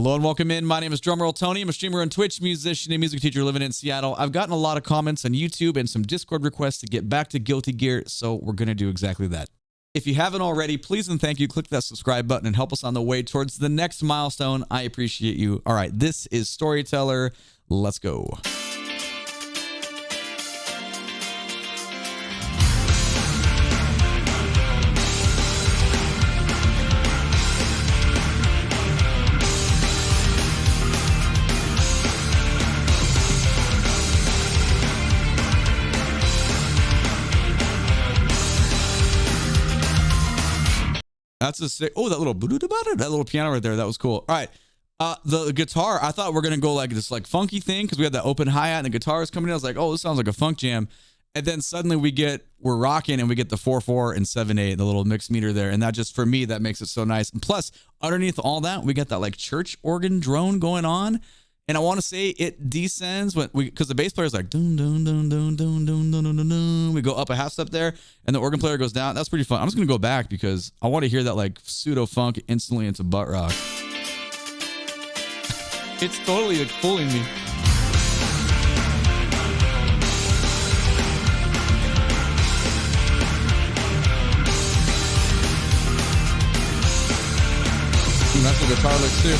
Hello and welcome in. My name is Drumroll Tony. I'm a streamer on Twitch, musician, and music teacher living in Seattle. I've gotten a lot of comments on YouTube and some Discord requests to get back to Guilty Gear, so we're going to do exactly that. If you haven't already, please and thank you, click that subscribe button and help us on the way towards the next milestone. I appreciate you. All right, this is Storyteller. Let's go. That's a sick. Oh, that little piano right there. That was cool. All right. The guitar, I thought we're going to go like this like funky thing because we had that open hi-hat and the guitar is coming in. I was like, oh, this sounds like a funk jam. And then suddenly we're rocking and we get the 4/4 and 7/8, the little mix meter there. And that just, for me, that makes it so nice. And plus, underneath all that, we got that like church organ drone going on. And I want to say it descends because the bass player is like dun dun dun dun dun dun dun dun dun. We go up a half step there, and the organ player goes down. That's pretty fun. I'm just gonna go back because I want to hear that like pseudo funk instantly into butt rock. It's totally like fooling me. That's the guitar licks too.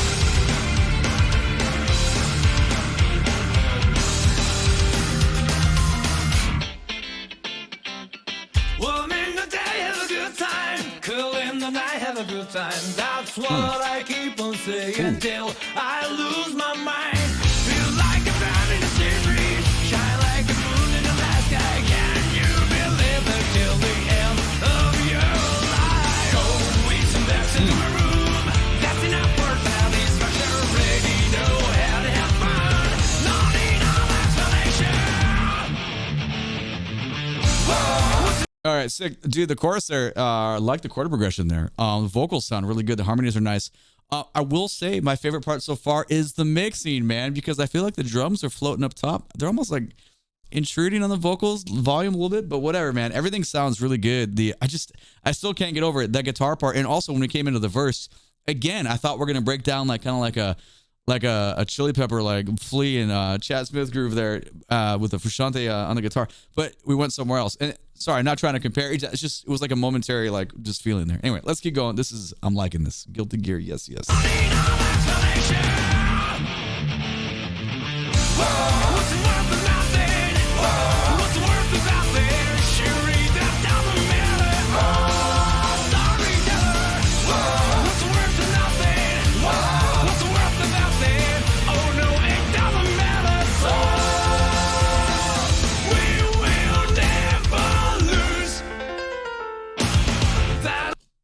Have a good time. That's what I keep on saying till I lose my mind. Feel like a band in the series, shine like a moon in the last sky. Can you believe it till the end of your life? Go with some bags into my room. That's enough for satisfaction. Already know how to have fun. No need of explanation. All right, sick. Dude, the chorus there, I like the chord progression there. The vocals sound really good. The harmonies are nice. I will say my favorite part so far is the mixing, man, because I feel like the drums are floating up top. They're almost like intruding on the vocals, volume a little bit, but whatever, man. Everything sounds really good. I still can't get over it, that guitar part. And also when we came into the verse, again, I thought we're going to break down like kind of like a Chili Pepper, like Flea and Chad Smith groove there with the Frusciante on the guitar, but we went somewhere else. And sorry, not trying to compare. It was like a momentary, like just feeling there. Anyway, let's keep going. I'm liking this. Guilty Gear, yes, yes.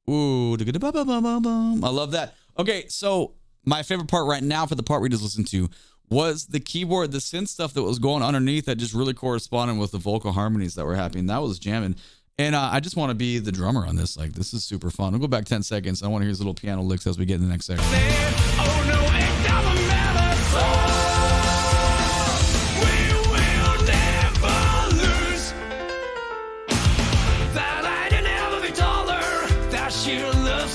Ooh, I love that. Okay, so my favorite part right now for the part we just listened to was the keyboard, the synth stuff that was going underneath that just really corresponded with the vocal harmonies that were happening. That was jamming. And I just want to be the drummer on this. Like, this is super fun. I'll go back 10 seconds. I want to hear his little piano licks as we get in the next section. Oh, no, it doesn't matter.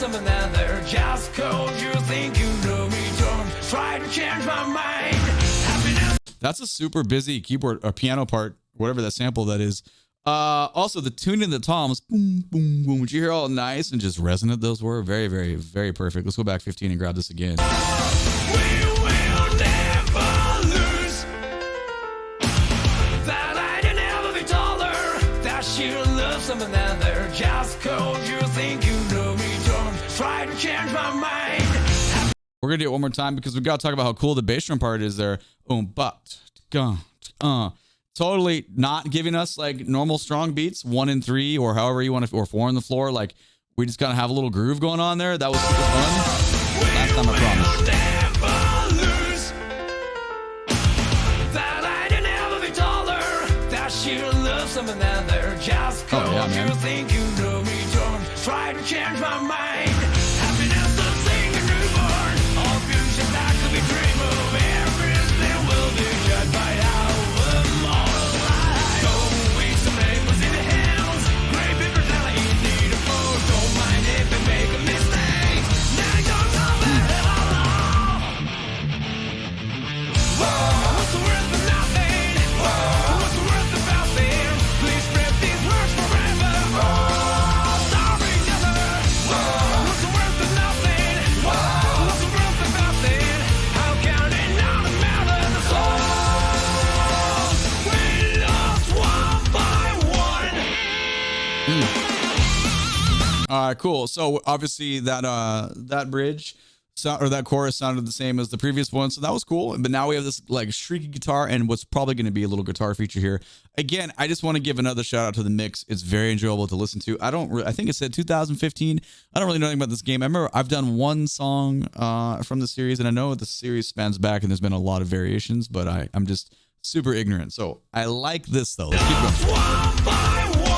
Another just cause you think you know me, don't try to change my mind. Happiness. That's a super busy keyboard or piano part, whatever that sample that is. Also the tuning of the toms, boom boom boom, did you hear all nice and just resonant those were? Very, very, very perfect. Let's go back 15 and grab this again. We will never lose. That I didn't ever be taller. That you love some another just cause you think you know me. Try to change my mind. We're gonna do it one more time because we gotta talk about how cool the bass drum part is there. Totally not giving us like normal strong beats, 1 and 3 or however you want to, or 4 on the floor. Like we just kind of have a little groove going on there. That was super fun. Last time I promise. That I didn't ever be taller. That you love some another just cause you think you know me. Don't try to change my mind. All right, cool. So obviously that bridge or that chorus sounded the same as the previous one, so that was cool. But now we have this like shrieky guitar and what's probably going to be a little guitar feature here. Again, I just want to give another shout out to the mix. It's very enjoyable to listen to. I think it said 2015. I don't really know anything about this game. I remember I've done one song from the series, and I know the series spans back and there's been a lot of variations, but I'm just super ignorant. So I like this though. Let's keep going. One by one.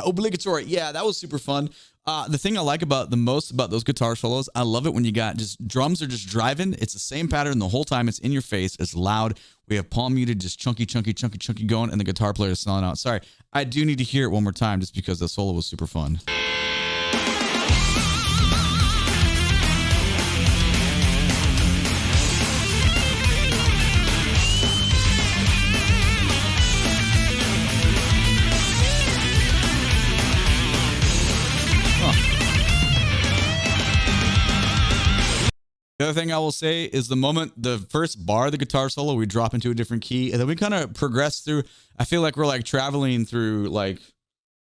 Obligatory. Yeah, that was super fun. The thing I like about the most about those guitar solos, I love it when you got just drums are just driving. It's the same pattern the whole time. It's in your face. It's loud. We have palm muted, just chunky going, and the guitar player is selling out. Sorry, I do need to hear it one more time just because the solo was super fun. The other thing I will say is the moment the first bar of the guitar solo, we drop into a different key and then we kind of progress through. I feel like we're like traveling through like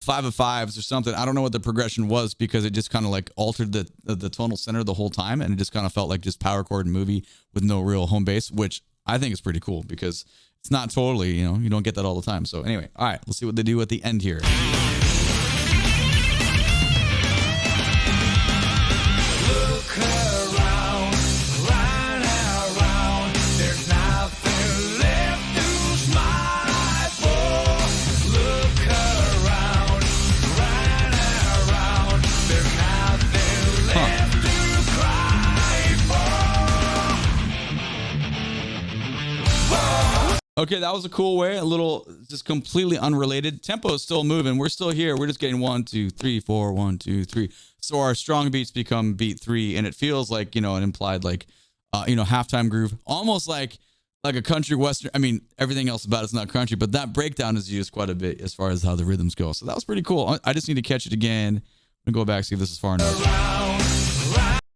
5 of 5s or something. I don't know what the progression was because it just kind of like altered the tonal center the whole time. And it just kind of felt like just power chord movie with no real home bass, which I think is pretty cool because it's not totally, you don't get that all the time. So anyway, all right, let's see what they do at the end here. Okay, that was a cool way. A little, just completely unrelated. Tempo is still moving. We're still here. We're just getting 1, 2, 3, 4, 1, 2, 3. So our strong beats become beat 3, and it feels like an implied like, halftime groove, almost like a country western. I mean, everything else about it's not country, but that breakdown is used quite a bit as far as how the rhythms go. So that was pretty cool. I just need to catch it again. I'm gonna go back see if this is far enough.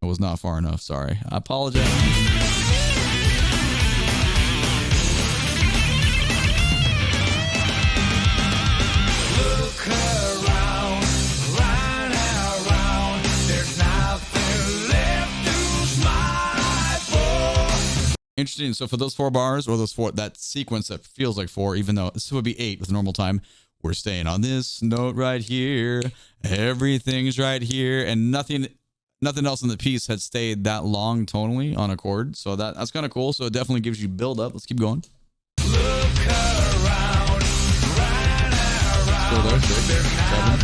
It was not far enough. Sorry, I apologize. Interesting. So for those 4 bars or that sequence that feels like 4, even though this would be 8 with normal time, we're staying on this note right here. Everything's right here, and nothing else in the piece had stayed that long tonally on a chord. So that's kind of cool. So it definitely gives you build up. Let's keep going. Look around, right Still there. 6, 7.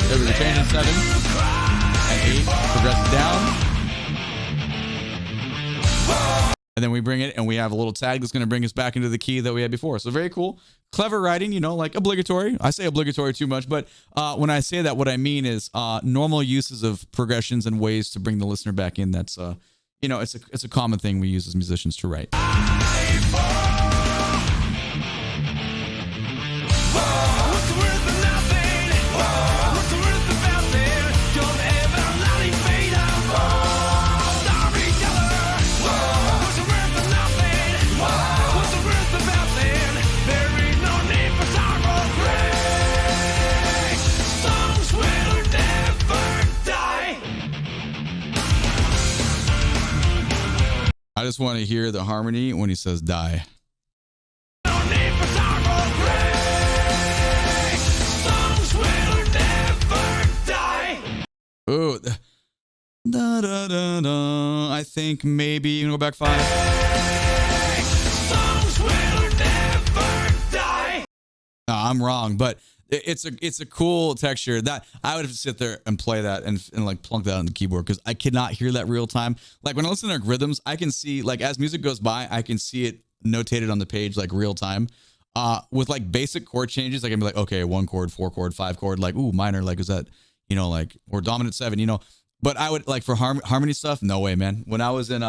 There we go. Changing 7 and 8. Progresses down. And then we bring it and we have a little tag that's going to bring us back into the key that we had before. So very cool. Clever writing, like obligatory. I say obligatory too much, but when I say that, what I mean is normal uses of progressions and ways to bring the listener back in. That's, it's a common thing we use as musicians to write. I just want to hear the harmony when he says die. No need for sorrow, grace. Songs will never die. Ooh. Da, da, da, da. I think maybe you can go back 5. Songs will never die. No, I'm wrong, but it's a cool texture that I would have to sit there and play that and like plunk that on the keyboard because I cannot hear that real time. Like when I listen to like rhythms, I can see like as music goes by, I can see it notated on the page like real time. With like basic chord changes, I can be like, okay, 1 chord, 4 chord, 5 chord, like ooh, minor, like is that like or dominant 7, But I would like for harmony stuff, no way, man. When I was in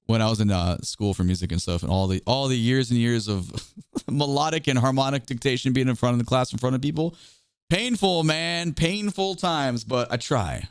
when I was in school for music and stuff, and all the years and years of melodic and harmonic dictation being in front of the class, in front of people. Painful, man. Painful times, but I try.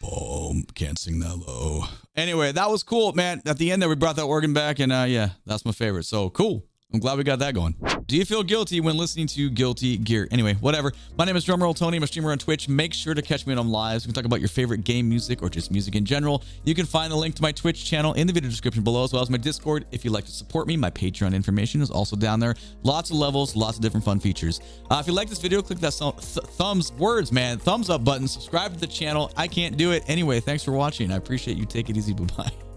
Boom. Can't sing that low. Anyway, that was cool, man. At the end there, we brought that organ back, and yeah, that's my favorite. So cool. I'm glad we got that going. Do you feel guilty when listening to Guilty Gear? Anyway, whatever. My name is Drumroll Tony. I'm a streamer on Twitch. Make sure to catch me when I'm live. We can talk about your favorite game music or just music in general. You can find the link to my Twitch channel in the video description below, as well as my Discord. If you'd like to support me, my Patreon information is also down there. Lots of levels, lots of different fun features. If you like this video, click that thumbs up button. Subscribe to the channel. I can't do it. Anyway, thanks for watching. I appreciate you. Take it easy. Bye-bye.